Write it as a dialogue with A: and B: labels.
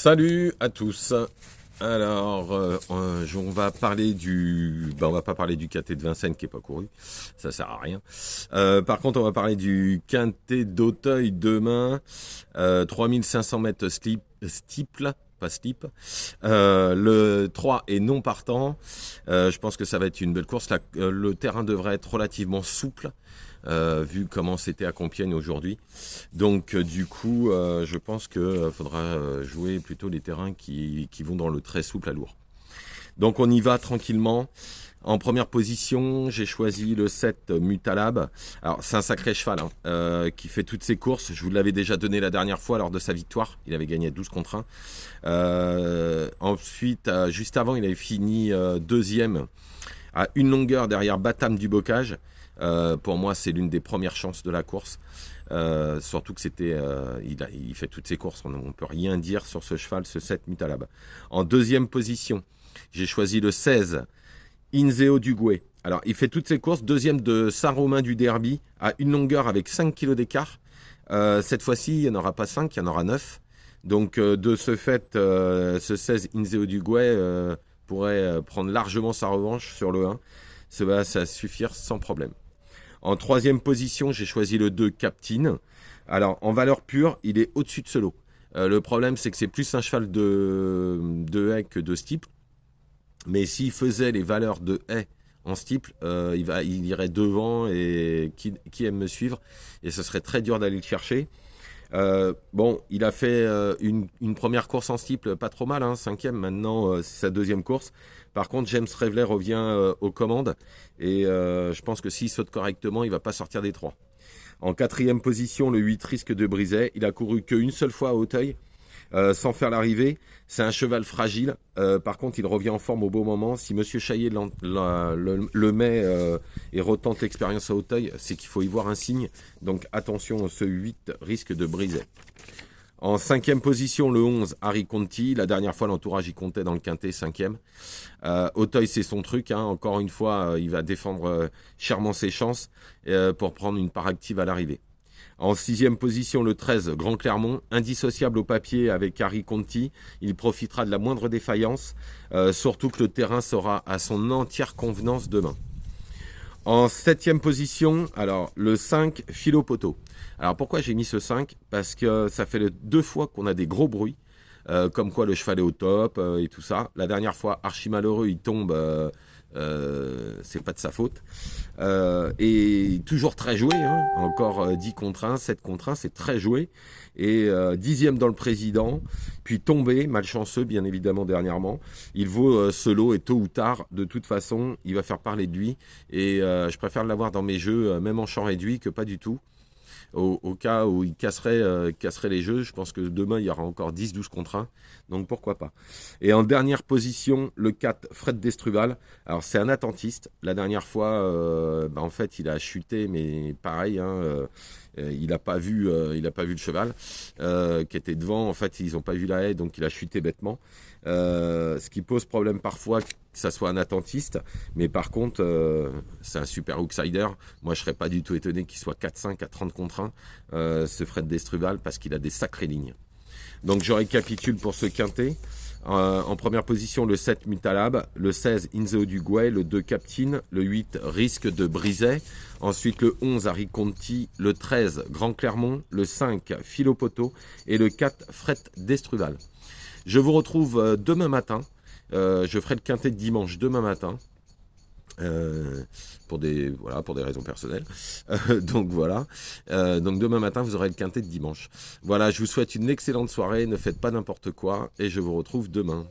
A: Salut à tous. Alors, on va parler on va pas parler du quintet de Vincennes qui est pas couru, ça sert à rien. Par contre, on va parler du quintet d'Auteuil demain, 3500 mètres steeple, pas steep. Le 3 est non partant. Je pense que ça va être une belle course. Le terrain devrait être relativement souple. Vu comment c'était à Compiègne aujourd'hui. Donc du coup, je pense que faudra jouer plutôt les terrains qui vont dans le très souple à lourd. Donc on y va tranquillement. En première position, j'ai choisi le 7 Mutalab. Alors c'est un sacré cheval qui fait toutes ses courses. Je vous l'avais déjà donné la dernière fois lors de sa victoire. Il avait gagné 12 contre 1. Ensuite, juste avant, il avait fini deuxième à une longueur derrière Batam du Bocage. Pour moi, c'est l'une des premières chances de la course. Surtout que il fait toutes ses courses. On ne peut rien dire sur ce cheval, ce 7 Mutalab. En deuxième position, j'ai choisi le 16 Inzeo Duguay. Alors, il fait toutes ses courses. Deuxième de Saint-Romain du Derby à une longueur avec 5 kg d'écart. Cette fois-ci, il n'y en aura pas 5, il y en aura 9. Donc, de ce fait, ce 16 Inzeo Duguay pourrait prendre largement sa revanche sur le 1. Ça va suffire sans problème. En troisième position, j'ai choisi le 2 Captain. Alors, en valeur pure, il est au-dessus de ce lot. Le problème, c'est que c'est plus un cheval de haie que de steeple. Mais s'il faisait les valeurs de haie en steeple, il irait devant et qui aime me suivre. Et ce serait très dur d'aller le chercher. Il a fait une première course en steeple, pas trop mal, 5e. Maintenant, c'est sa deuxième course. Par contre, James Revelet revient aux commandes et je pense que s'il saute correctement, il va pas sortir des 3. En quatrième position, le 8 Risque de Brisay. Il a couru qu'une seule fois à Auteuil, sans faire l'arrivée. C'est un cheval fragile. Par contre, il revient en forme au beau moment. Si Monsieur Chaillet le met et retente l'expérience à Auteuil, c'est qu'il faut y voir un signe. Donc attention, ce 8 Risque de Brisay. En cinquième position, le 11, Harry Conti. La dernière fois, l'entourage y comptait dans le quintet, 5e. Auteuil, c'est son truc. Encore une fois, il va défendre chèrement ses chances pour prendre une part active à l'arrivée. En sixième position, le 13, Grand Clermont, indissociable au papier avec Harry Conti. Il profitera de la moindre défaillance, surtout que le terrain sera à son entière convenance demain. En septième position, alors le 5, Philopoto. Alors pourquoi j'ai mis ce 5 ? Parce que ça fait 2 fois qu'on a des gros bruits, comme quoi le cheval est au top et tout ça. La dernière fois, archi malheureux, il tombe, c'est pas de sa faute. Et toujours très joué, encore 10 contre 1, 7 contre 1, c'est très joué. Et 10e dans le président, puis tombé, malchanceux bien évidemment dernièrement. Il vaut ce lot et tôt ou tard, de toute façon, il va faire parler de lui. Et je préfère l'avoir dans mes jeux, même en champ réduit, que pas du tout. Au cas où il casserait les jeux, je pense que demain il y aura encore 10-12 contre 1, donc pourquoi pas. Et en dernière position, le 4, Fred Destruval. Alors c'est un attentiste, la dernière fois, en fait il a chuté, mais pareil, il n'a pas vu le cheval qui était devant, en fait ils n'ont pas vu la haie, donc il a chuté bêtement. Ce qui pose problème parfois que ça soit un attentiste, mais par contre c'est un super outsider. Moi je serais pas du tout étonné qu'il soit 4-5 à 30 contre 1, ce Fred Destruval, parce qu'il a des sacrées lignes. Donc je récapitule pour ce quintet. En première position, le 7 Mutalab, le 16 Inzeo Duguay, le 2 Captain, le 8 Risque de Brisay, ensuite le 11 Harry Conti, le 13 Grand Clermont, le 5 Philopoto et le 4 Fred Destruval. Je vous retrouve demain matin. Je ferai le quintet de dimanche demain matin. Pour des raisons personnelles. Donc voilà. Donc demain matin, vous aurez le quintet de dimanche. Voilà, je vous souhaite une excellente soirée. Ne faites pas n'importe quoi et je vous retrouve demain.